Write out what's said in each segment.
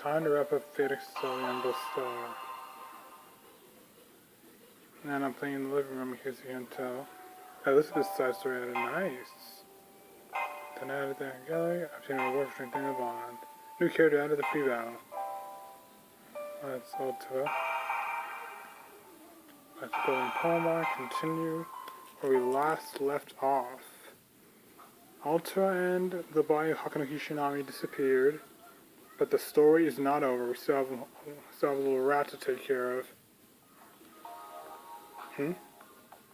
Time to wrap up Extella The Umbral Star. And I'm playing in the living room because you can tell. Elizabeth's side story added nice. Then added the gallery. I've seen a reward for strengthening the bond. New character added the free battle. Let's Ultra. Let's go in Palmar, continue where we last left off. Ultra and the body of Hakanoki Shinami disappeared, but the story is not over. We still have a little rat to take care of.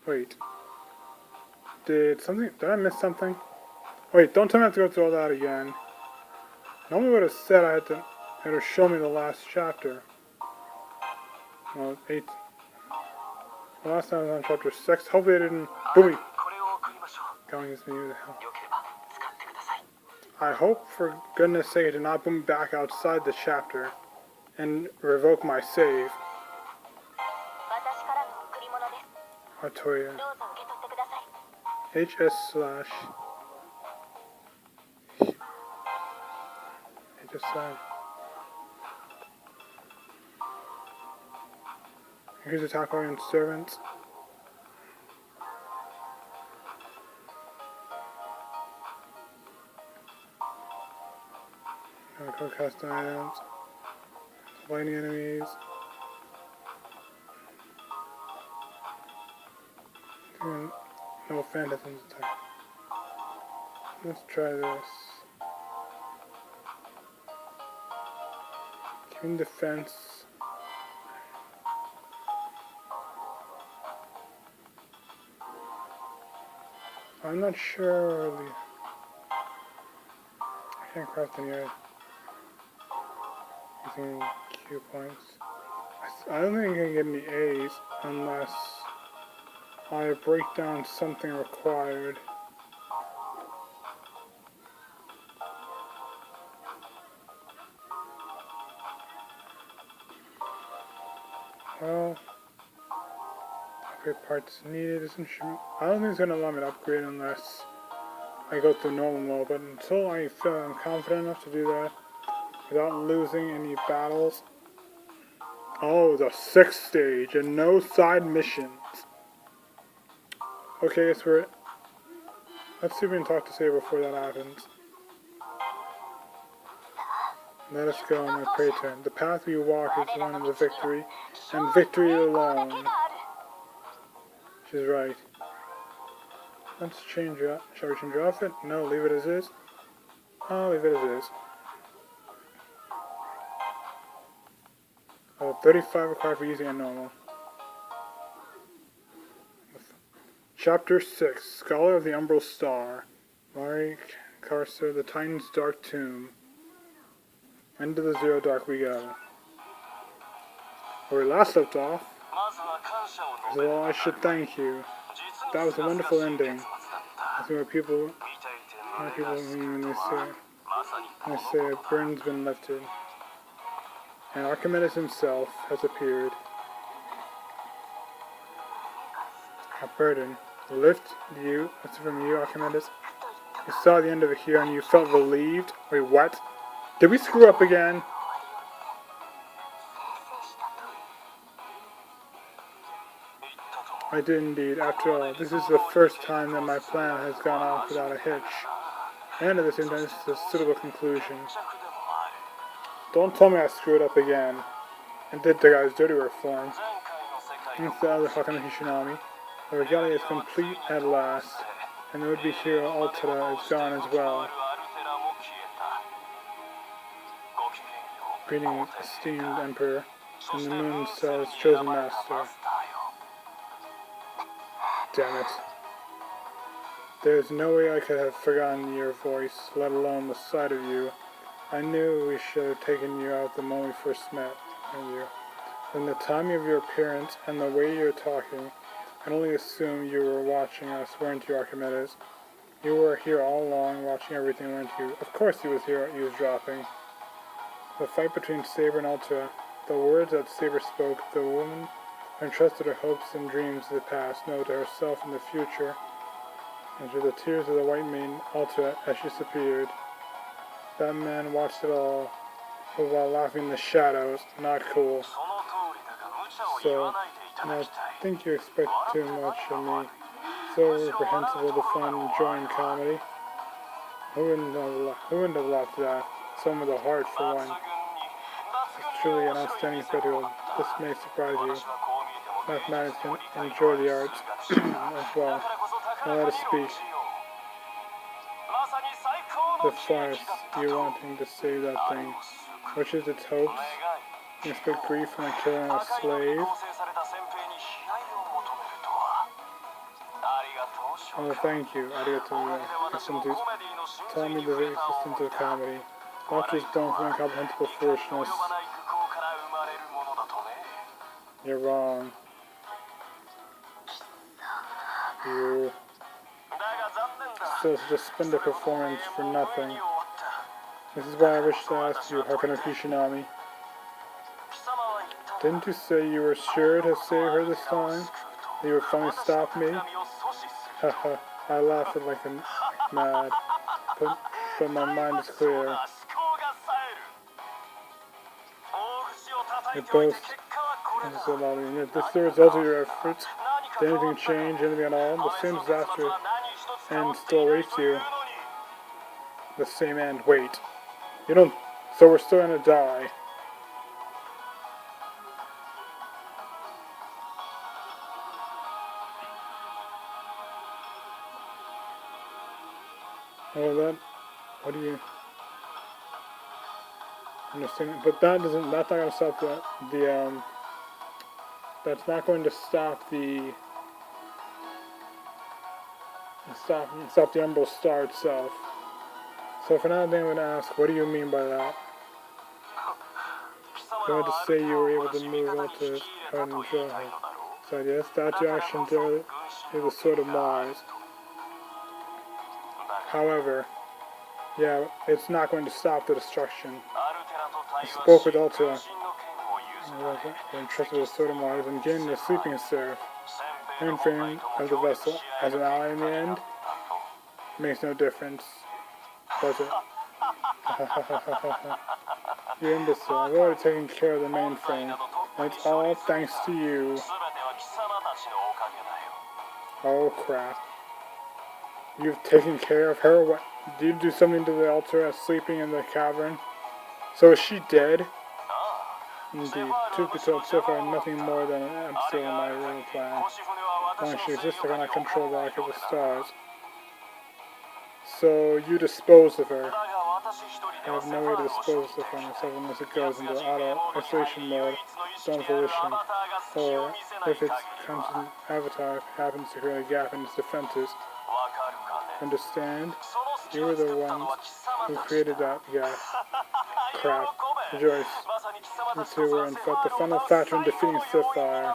Wait. Did I miss something? Wait, don't tell me I have to go through all that again. Normally would have said it would have shown me the last chapter. Well, 8. The last time I was on chapter 6. Hopefully I didn't... Boomy! Going is me, the hell. I hope, for goodness sake, it did not boom back outside the chapter and revoke my save. Artoria. HS/. Here's attack oriented servants. Quick cast items. Lightning enemies. No phantasms attack. Let's try this. Keeping defense. I'm not sure. I can't craft any using Q points. I don't think I can get any A's unless I break down something required. Well, upgrade parts needed. I don't think it's going to allow me to upgrade unless I go through normal mode, but until I feel I'm confident enough to do that without losing any battles. Oh, the 6th stage and no side missions. Okay, let's see if we can talk to Saber before that happens. Let us go on my prey turn. The path we walk is one of the victory, and victory alone. She's right. Let's change it. Shall we change your outfit? No, leave it as is. I'll leave it as is. 35 required for using a normal. Chapter 6, Scholar of the Umbral Star. Mari Carcer, the Titan's Dark Tomb. Into the Zero Dark we go. Where we last left off, well, I should thank you. That was a wonderful ending. I think what people mean when they say a burden's been lifted. And Archimedes himself has appeared. A burden. Lift you. That's from you, Archimedes. You saw the end of it here and you felt relieved. Wait, what? Did we screw up again? I did indeed. After all, this is the first time that my plan has gone off without a hitch. And at the same time, this is a suitable conclusion. Don't tell me I screwed up again and did the guy's dirty work for him. Instead of Hakanoki Shinami, the regalia is complete at last, and the would-be hero Ultra is gone as well. Greeting, esteemed Emperor, and the Moon Cell's chosen master. Damn it. There's no way I could have forgotten your voice, let alone the sight of you. I knew we should have taken you out the moment we first met you. From the time of your appearance and the way you're talking, I can only assume you were watching us, weren't you, Archimedes? You were here all along, watching everything, weren't you? Of course he was here, eavesdropping. The fight between Saber and Ultra, the words that Saber spoke, the woman who entrusted her hopes and dreams to the past, no, to herself in the future, and through the tears of the white maiden Ultra as she disappeared. That man watched it all. while laughing in the shadows. Not cool. So, I think you expect too much of me. So reprehensible to find enjoying comedy. Who wouldn't have laughed at that? Some with a heart, for one. It's truly an outstanding spectacle. This may surprise you. Mathematics can enjoy the arts as well. Now let us speak. The farce, you wanting to save that thing. Which is its hopes? You expect grief from the killing of a slave? Oh, thank you. Arigato, excellencies. Tell me the very existence of comedy. Laughter is born from incomprehensible foolishness. You're wrong. You. So it's just spend a performance for nothing. This is why I wish to ask you, Hakano Kishinami. Didn't you say you were sure to save her this time? That you would finally stop me? Haha, I laughed like mad. But my mind is clear. You both so loudly. This is the result of your efforts. Did anything change? Anything at all? The same disaster and still awaits you. The same end. Wait. You don't. So we're still gonna die. Oh, that. What do you understand? But that doesn't. That's not gonna stop the. That's not going to stop the. Stop the Umbral Star itself. So for now, then I'm gonna ask, what do you mean by that? You wanted to say you were able to move on to her and enjoy her. So yes, that your actions are the sort of wise. However, yeah, it's not going to stop the destruction. I spoke with Ultra. We're entrusted with sort of wise and gained the sleeping seraph. And framing of the vessel as an ally in the end makes no difference, does it? You imbecile, I've already taken care of the mainframe, and it's all thanks to you. Oh crap. You've taken care of her? What? Did you do something to the altar sleeping in the cavern? So is she dead? Indeed, truth be told, so far nothing more than an episode in my real plan. As long as she exists, I cannot control the arc of the stars. So you dispose of her. I have no way to dispose of her myself unless it goes into auto-isolation mode, its own volition, or if its constant avatar happens to create a gap in its defenses. Understand? You were the ones who created that gap. Crap. Rejoice. You two were in fact the final factor in defeating Sapphire.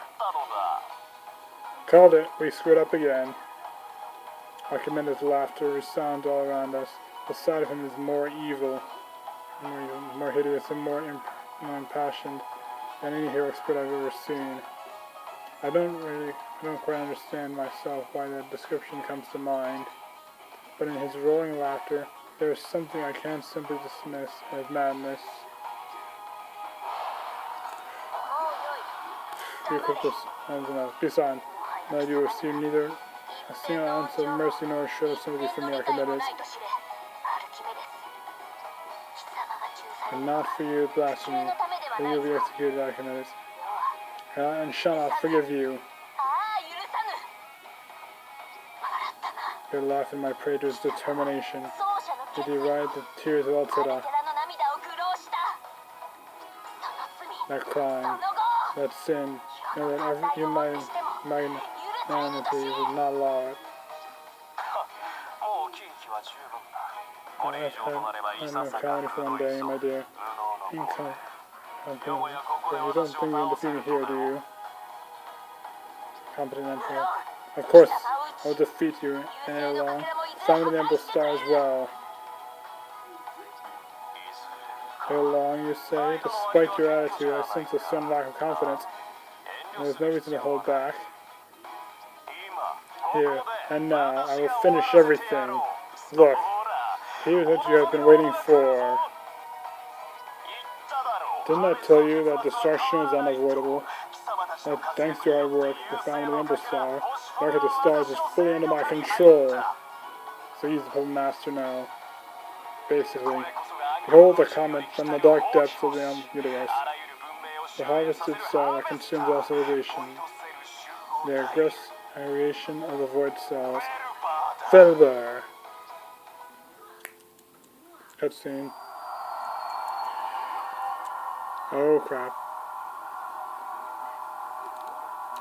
Called it. We screwed up again. Archimedes' laughter resounds all around us. The side of him is more evil, more hideous, and more impassioned than any hero spirit I've ever seen. I don't quite understand myself why that description comes to mind, but in his rolling laughter, there is something I can't simply dismiss as madness. You equip this arms enough. Be silent. Now you receive neither a single ounce of mercy nor a shred of sympathy from me, Archimedes. And not for you, blasphemy, but you will be executed, Archimedes. And shall not forgive you. Your laugh in my praetor's determination. Did you ride the tears of Altera? That crime, that sin, and that you magnanimity would not allow it. I've had enough comedy for one day, my dear. But you don't think you can defeat me here, do you? Competent Emperor. Of course, I will defeat you, and ere long, summon the Umbral Star as well. Ere long, you say? Despite your attitude, I sense a certain lack of confidence. And there's no reason to hold back. Here, and now, I will finish everything. Look, here's what you have been waiting for. Didn't I tell you that destruction is unavoidable? That thanks to our work, the family of the Umbral Star, the Ark of the Stars is fully under my control. So he's the whole master now. Basically. Behold the comet from the dark depths of the universe. The harvested star that consumes all civilization. The aggregation of the void cells. Felber! Cutscene. Oh crap.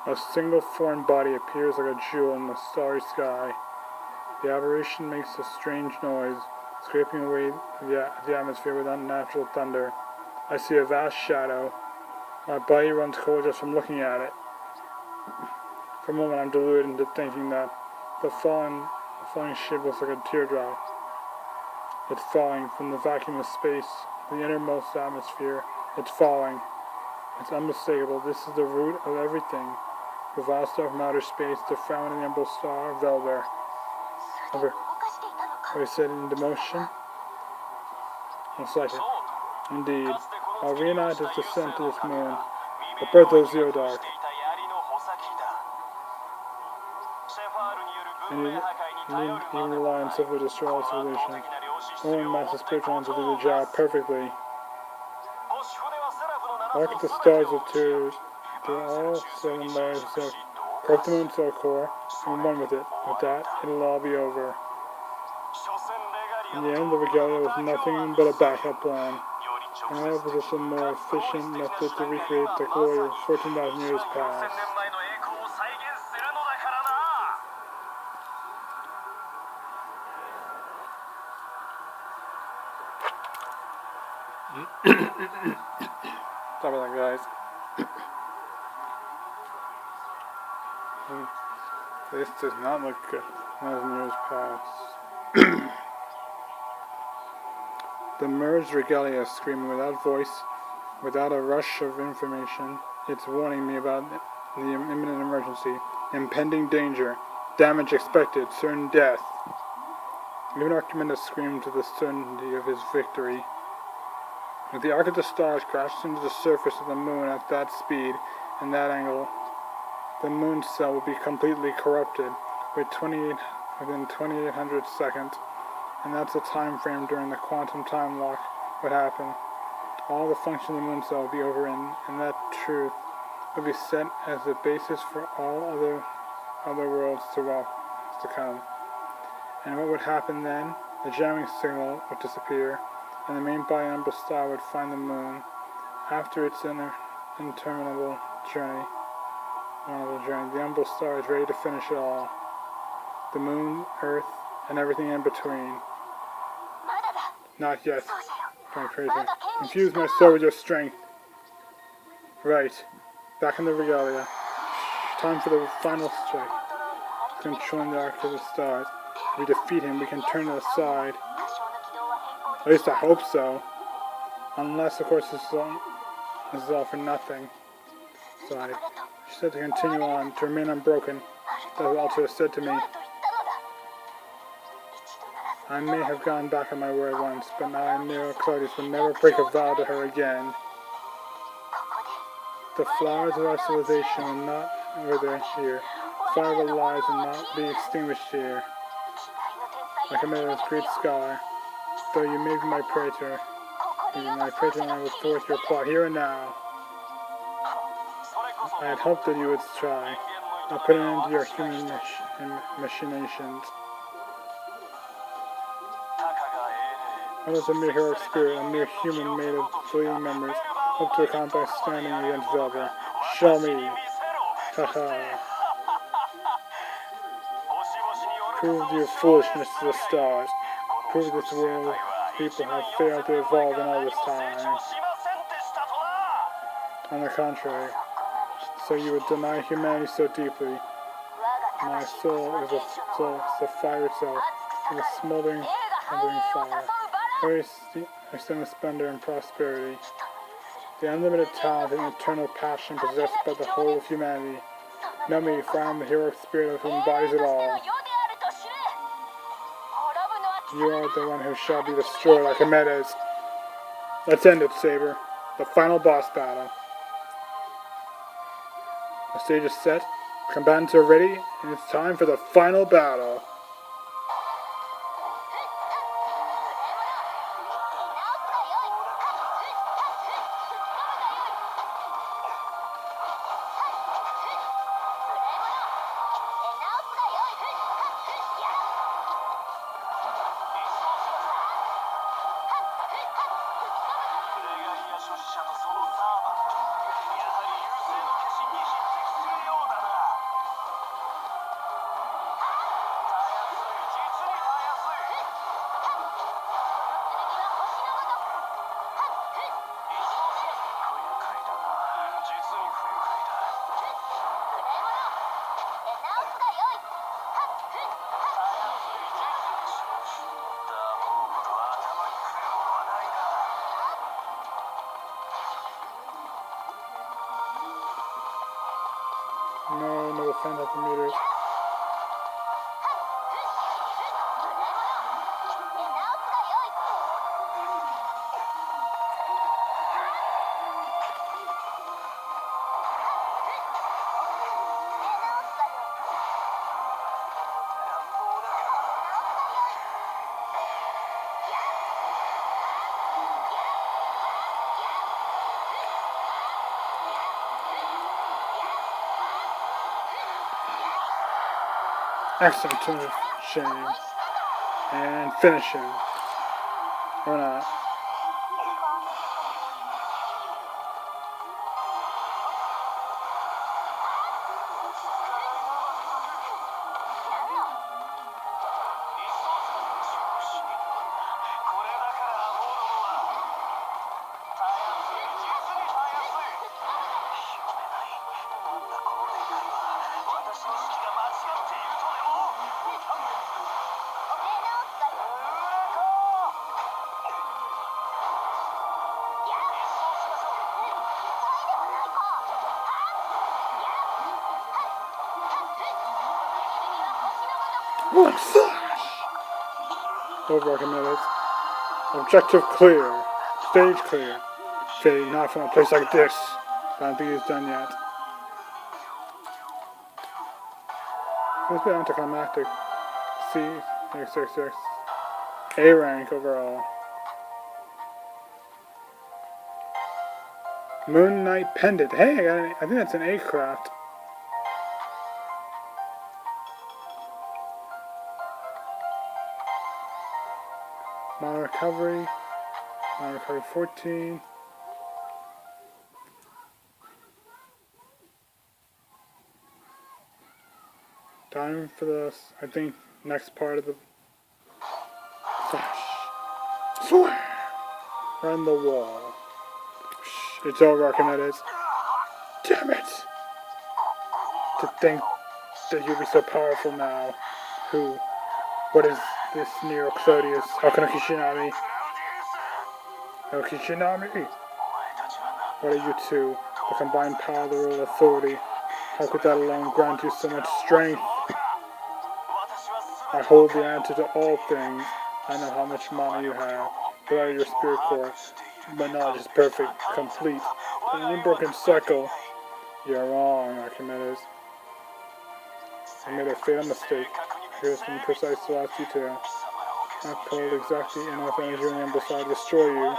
A single foreign body appears like a jewel in the starry sky. The aberration makes a strange noise, scraping away the atmosphere with unnatural thunder. I see a vast shadow. My body runs cold just from looking at it. For a moment I'm deluded into thinking that the falling shape looks like a teardrop. It's falling from the vacuum of space, the innermost atmosphere. It's falling. It's unmistakable. This is the root of everything. The vast star from outer space, the fountain of the Umbral Star, Velver. Are set into motion? Looks like it. Indeed. I'll reunite his descent to this moon. The birth of Zero Dark. And you need even rely on civil to destroy all civilization. Only master spiritual to do the job perfectly. Ark of the Stars appears through all 7 layers of silk. Corrupt the moon cell core, and one with it. With that, it'll all be over. In the end, the regalia was nothing but a backup plan. And I was just a more efficient method to recreate the glory of 14,000 years past. Sorry about that, guys. This does not look good. 1,000 years past. The merged regalia screaming without voice, without a rush of information. It's warning me about the imminent emergency, impending danger, damage expected, certain death. Even Archimedes screamed to the certainty of his victory. If the Ark of the Stars crashes into the surface of the moon at that speed and that angle, the moon cell will be completely corrupted within 2,800 seconds, and that's the time frame during the quantum time lock would happen. All the functions of the moon cell will be over, and that truth will be set as the basis for all other worlds to come. And what would happen then? The jamming signal would disappear, and the main body Umbral Star would find the moon after its interminable journey. The Umbral Star is ready to finish it all. The moon, Earth, and everything in between. Not yet. Going crazy. Infuse my soul with your strength. Right. Back in the regalia. Time for the final strike. Controlling the Ark of the Stars. If we defeat him, we can turn it aside. At least I hope so. Unless, of course, this is all for nothing. Sighed. She said to continue on, to remain unbroken. That was all she said to me. I may have gone back on my word once, but now I knew Claudius would never break a vow to her again. The flowers of our civilization will not wither here. Fire of our lives will not be extinguished here. Like a meadow's great sky, though you may be my praetor, and I will thwart your plot here and now. I had hoped that you would try. I'll put an end to your human machinations. I was a mere heroic spirit, a mere human made of fleeting memories, hope to accomplish standing against Velver. Show me! Haha. Prove your foolishness to the stars. Prove this world people have failed to evolve in all this time. On the contrary, so you would deny humanity so deeply. My soul is the fire itself, and a smoldering fire. I stand with splendor and prosperity. The unlimited talent and eternal passion possessed by the whole of humanity. Know me, for I am the heroic spirit who embodies it all. You are the one who shall be destroyed, Archimedes. Let's end it, Saber. the final boss battle. The stage is set, combatants are ready, and it's time for the final battle. No phantom meters. Excellent finishing. And finishing. Or not. One slash! Over committed. Objective clear. Stage clear. Fading not from a place like this. I don't think he's done yet. It's a bit anticlimactic. C, X. A rank overall. Moon Knight Pendant. Hey, I think that's an A craft. Mana recovery 14. Time for this, I think, next part of the flash. Swear! Run the wall. It's over, Archimedes. Damn it! To think that you'll be so powerful now. Who? What is this Neo Exodius? How can Kishinami? No Kishinami? What are you two? The combined power of the rule of authority. How could that alone grant you so much strength? I hold the answer to all things. I know how much mana you have. Without your spirit core, my knowledge is perfect, complete. An unbroken cycle. You're wrong, Archimedes. I made a fatal mistake. Here's some precise last detail. I pulled exactly enough energy on the Umbral Star to destroy you.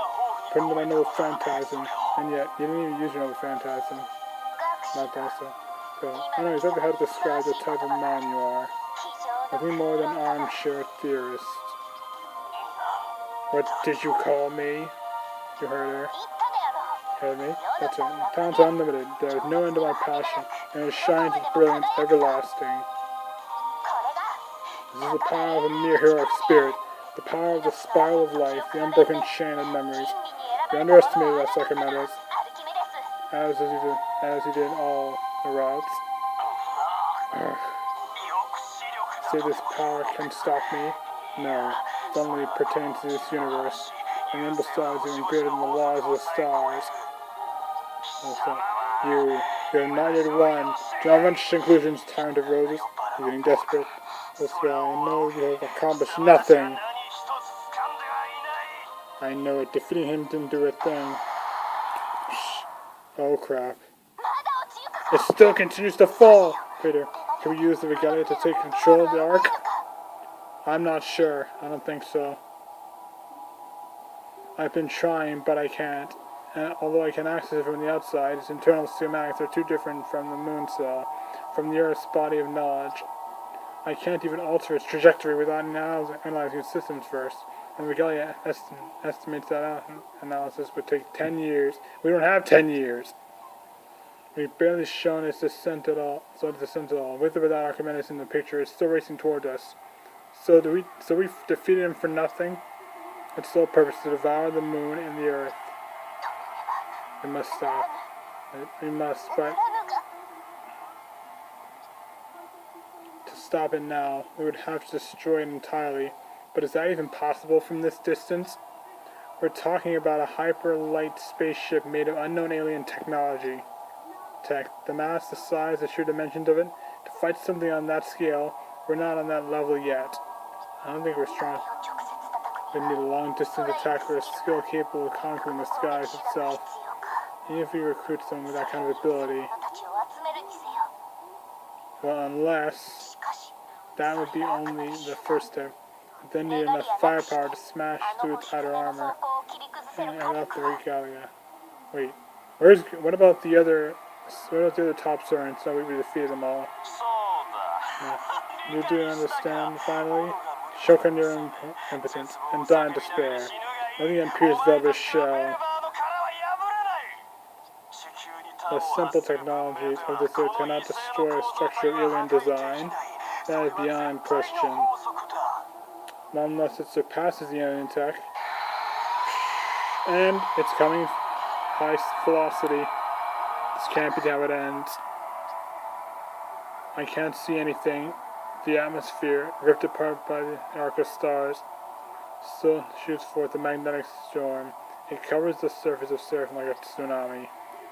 Putting that I know phantasm, and yet you didn't even use your noble phantasm. Not also. So, I know exactly how to describe the type of man you are. Nothing more than an armchair theorist. What did you call me? You heard her. Heard me? That's it. Talents are unlimited. There is no end to my passion, and it shines with brilliance everlasting. This is the power of a mere heroic spirit, the power of the spiral of life, the unbroken chain of memories. You underestimated us, Archimedes, as you did all the routes. Say this power can stop me? No, it only pertains to this universe. And the Umbral Star is even greater than the laws of the stars. You're not yet one. Do not venture to conclusions, Tyrant of Roses. You're getting desperate. That's why I know you have accomplished nothing. I know it. Defeating him didn't do a thing. Oh crap. It still continues to fall! Peter, can we use the regalia to take control of the Ark? I'm not sure. I don't think so. I've been trying, but I can't. And although I can access it from the outside, its internal schematics are too different from the moon cell, from the Earth's body of knowledge. I can't even alter its trajectory without analyzing its systems first. And Regalia estimates that analysis would take 10 years. We don't have 10 years. We've barely shown its descent at all. With or without Archimedes in the picture, it's still racing toward us. So we defeated him for nothing? Its sole purpose to devour the moon and the Earth. We must stop. We must, but to stop it now, we would have to destroy it entirely. But is that even possible from this distance? We're talking about a hyper-light spaceship made of unknown alien technology. The mass, the size, the sheer dimensions of it. To fight something on that scale, we're not on that level yet. I don't think we're strong. We need a long-distance attack with a skill capable of conquering the skies itself. Even if we recruit someone with that kind of ability. Well, unless that would be only the first step. We then need enough firepower to smash through its outer armor and out the regalia. Wait, what about the other top servants? So we defeated them all. Yeah. You do understand, finally? Choke on your impotence and die in despair. Letting them pierce velvet shell. The simple technologies of this earth cannot destroy a structure of alien design. That is beyond question. Not unless it surpasses the alien tech. And it's coming high velocity. This can't be how it ends. I can't see anything. The atmosphere, ripped apart by the arc of stars, still shoots forth a magnetic storm. It covers the surface of Seraphim like a tsunami.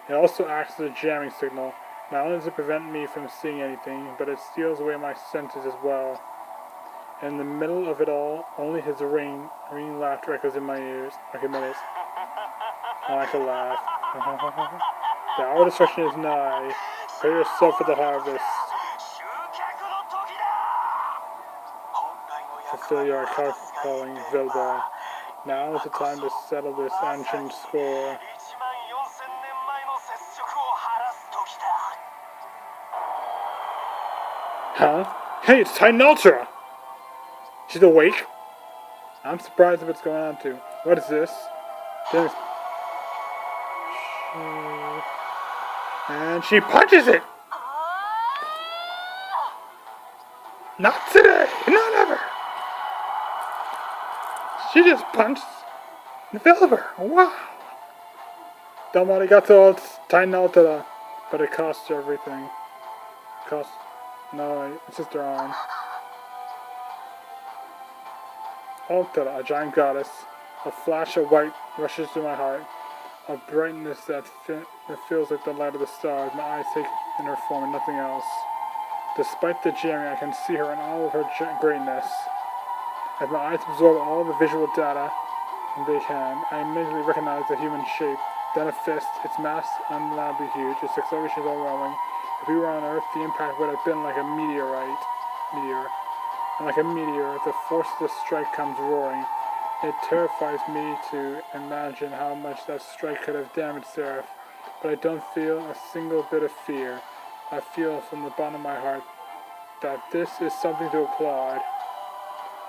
It also acts as a jamming signal. Not only does it prevent me from seeing anything, but it steals away my senses as well. And in the middle of it all, only his ringing laughter echoes in my ears. Archimedes. I like a laugh. The hour of destruction is nigh. Prepare yourself for the harvest. Fulfill your calling, Vilda. Now is the time to settle this ancient score. Huh? Hey, it's Titan Ultra! She's awake? I'm surprised at what's going on too. What is this? And she punches it! Not today! Not ever! She just punched the Philipper. Wow! Domo arigato, Titan Ultra. But it costs her everything. No, it's just her arm. Ultra, a giant goddess. A flash of white rushes through my heart. A brightness that feels like the light of the stars. My eyes take in her form and nothing else. Despite the jamming, I can see her in all of her greatness. As my eyes absorb all the visual data they can, I immediately recognize the human shape. Then a fist, its mass undeniably huge, its acceleration is overwhelming. If we were on Earth, the impact would have been like a meteor. And like a meteor, the force of the strike comes roaring. It terrifies me to imagine how much that strike could have damaged Seraph. But I don't feel a single bit of fear. I feel from the bottom of my heart that this is something to applaud.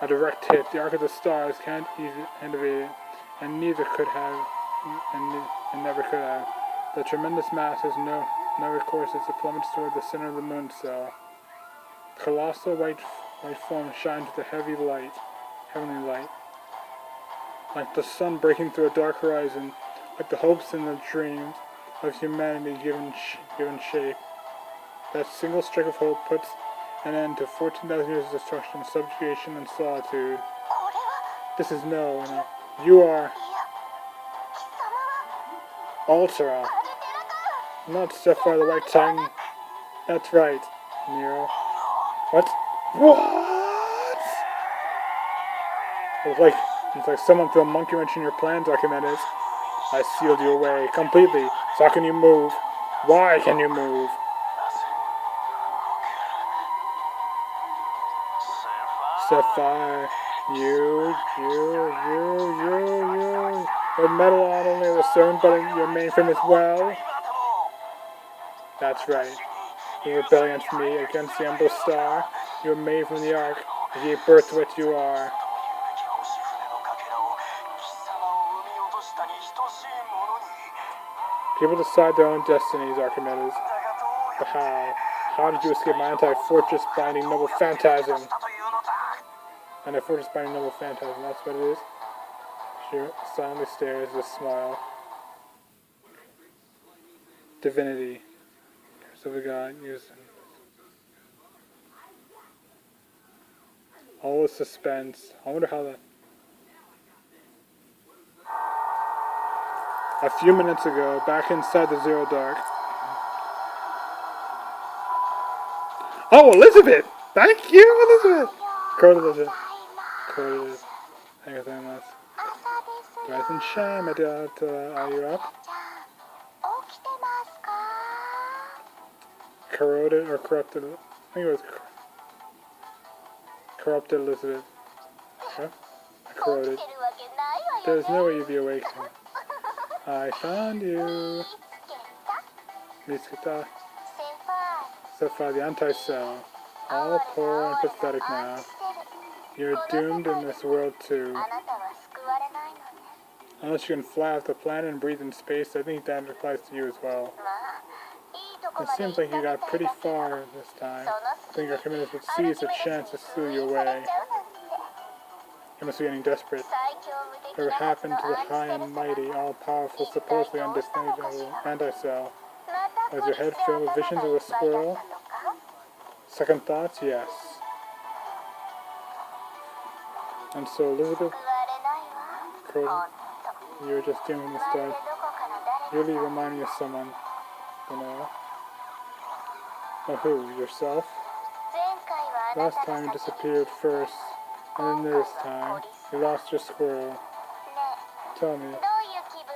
A direct hit. The arc of the stars can't evade it, and neither could have, and never could have. The tremendous mass has no recourse as it plummets toward the center of the moon cell. Colossal white form shines with a heavenly light, like the sun breaking through a dark horizon, like the hopes and the dreams of humanity given shape. That single strike of hope puts an end to 14,000 years of destruction, subjugation, and solitude. This is no. You are Ultra, not Sapphire the White Titan. That's right, Nero. What? It's like someone threw a monkey wrench in your plans, Archimedes. I sealed you away completely. So how can you move? Why can you move? Sapphire, you. With metal on only the certain, but your mainframe as well. That's right. You rebel against me, against the Umbral Star. You were made from the Ark. You gave birth to what you are. People decide their own destinies, Archimedes. But how? How did you escape my anti-fortress binding noble phantasm? Anti-fortress binding noble phantasm, that's what it is. She silently stares with a smile. Divinity. So we got using all the suspense. I wonder how that. A few minutes ago, back inside the Zero Dark. Oh, Elizabeth! Thank you, Elizabeth! Code Elizabeth. Code Elizabeth. Thank you very much. Rise and shine, my daughter. Are you up? Corroded or corrupted? I think it was corrupted Elizabeth. Huh? Corroded. There's no way you'd be awake. I found you. Mitsuta. So far, the anti-cell. All poor and pathetic now. You're doomed in this world too. Unless you can fly off the planet and breathe in space, I think that applies to you as well. It seems like you got pretty far this time. I think Archimedes would seize a chance to steal you away. You must be getting desperate. Whatever happened to the high and mighty, all-powerful, supposedly undistinguishable anti-cell? Was your head filled with visions of a squirrel? Second thoughts? Yes. And so Elizabeth, you were just doing this stuff. You really remind me of someone, you know. Oh, who? Yourself? Last time you disappeared first, and then this time, you lost your squirrel. Tell me,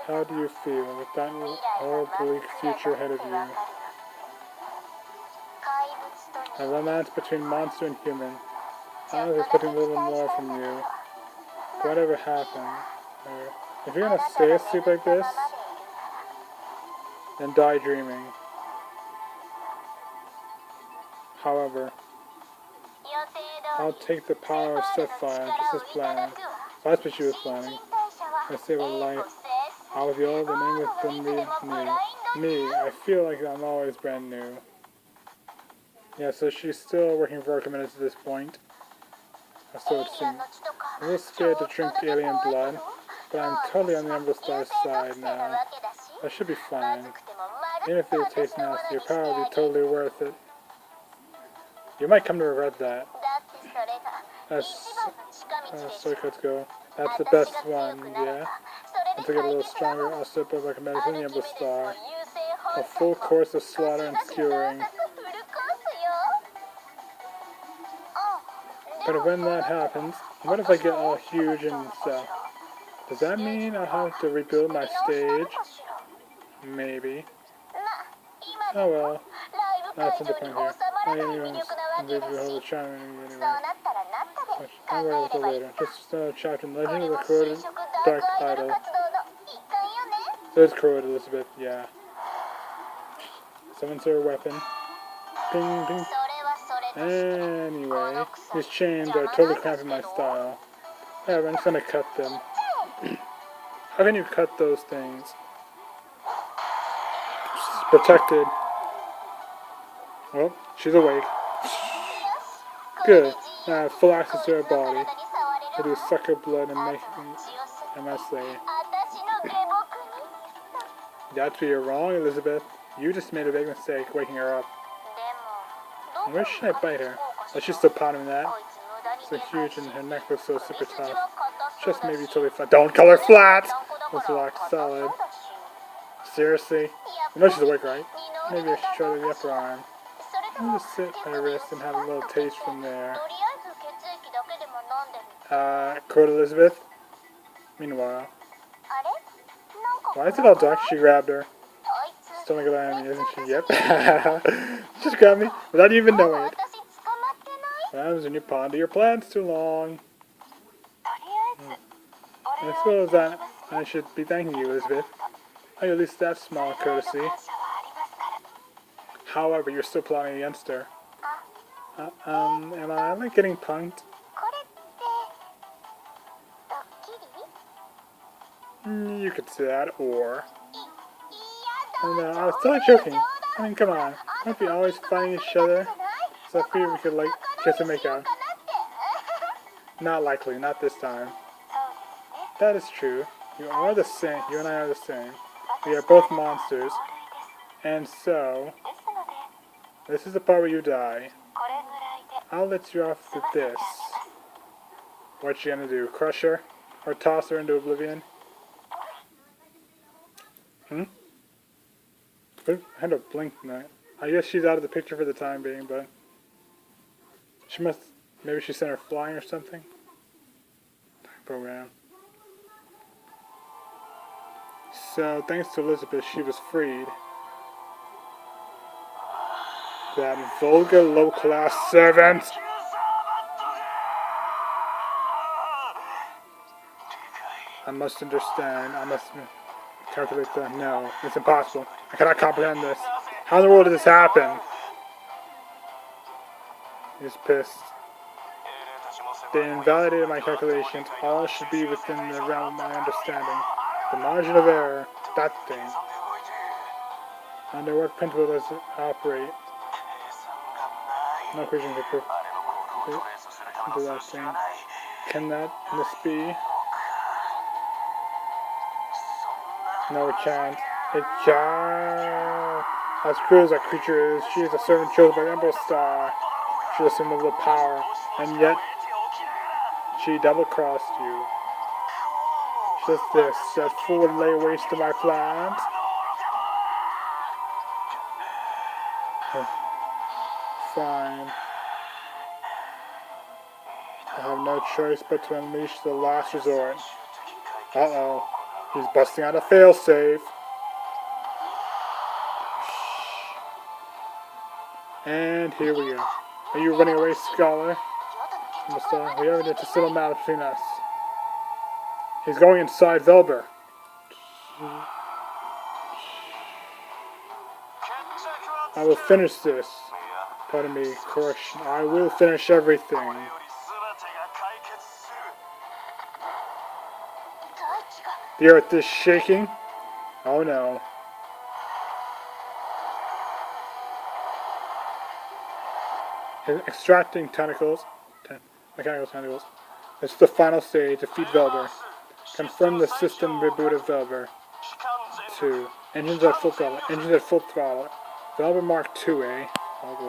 how do you feel with that whole bleak future ahead of you? A romance between monster and human. I was expecting a little more from you. Whatever happened, if you're gonna stay asleep like this, then die dreaming. However, I'll take the power of Sapphire just as planned. So that's what she was planning. I save a life. I was the old and in within me. I feel like I'm always brand new. Yeah, so she's still working for Archimedes at this point. So it seems. I'm a little scared to drink alien blood, but I'm totally on the Umbral Star's side now. I should be fine. Even if it tastes nasty, your power will be totally worth it. You might come to regret that. That's circuits go. That's the best one, yeah. And to get a little stronger, I'll step up like a medicine in the Umbral Star. A full course of slaughter and skewering. But when that happens, what if I get all huge and stuff? Does that mean I'll have to rebuild my stage? Maybe. Oh well. That's the point here. I anyone's indeed will hold the charm anyway. I'll worry about it later. Just another chapter in Legend of the Corroded Dark Idol. There's Corroded Elizabeth, yeah. Summons her weapon. Ping, ping. Anyway, these chains are totally cramping my style. However, I'm just gonna cut them. How can you cut those things? She's protected. Well, she's awake. Good. Now I have full access to her body. I do suck her blood and make me, I must say. That's where you're wrong, Elizabeth. You just made a big mistake waking her up. And where should I bite her? Oh, she's still pounding that. So huge and her neck was so super tough. Just maybe totally flat. Don't call her flat! It's locked solid. Seriously? You know she's awake, right? Maybe I should try the upper arm. I'll just sit on her wrist and have a little taste from there. Quote Elizabeth. Meanwhile. Why is it all dark? She grabbed her. Stomach of enemy, isn't she? Yep. Just grabbed me without even knowing it. What happens when you ponder your plans too long? I suppose that I should be thanking you, Elizabeth. At least that small courtesy. However, you're still plotting against her. Am I like getting punked? You could say that, or... Oh no, I was totally joking. I mean, come on. Aren't we always fighting each other? So I figured we could, like, kiss and make out. Not likely, not this time. That is true. You are the same. You and I are the same. We are both monsters. And so... This is the part where you die. I'll let you off with this. What you gonna do? Crush her? Or toss her into oblivion? I had a blink tonight. I guess she's out of the picture for the time being, but... She must... Maybe she sent her flying or something? Program. So, thanks to Elizabeth, she was freed. That vulgar, low-class servant! I must understand. I must calculate that. No, it's impossible. I cannot comprehend this. How in the world did this happen? He's pissed. They invalidated my calculations. All should be within the realm of my understanding. The margin of error. That thing. Under what principle does it operate? No equation can prove into that thing. Can this be? No, it can't. It can't. As cruel as that creature is, she is a servant chosen by the Umbral Star. She has some of the power, and yet she double-crossed you. Just this, that fool would lay waste to my plans. Fine. I have no choice but to unleash the last resort. Uh-oh. He's busting out a failsafe. And here we go. Are you running away, Scholar? We have to settle matter between us. He's going inside Velber. I will finish this. Pardon me, correction. I will finish everything. The earth is shaking. Oh no. Extracting tentacles. Mechanical tentacles. This is the final stage. Defeat Velber. Confirm the system reboot of Velber. 2. Engines at full throttle. Engines at full throttle. Velber Mark 2A.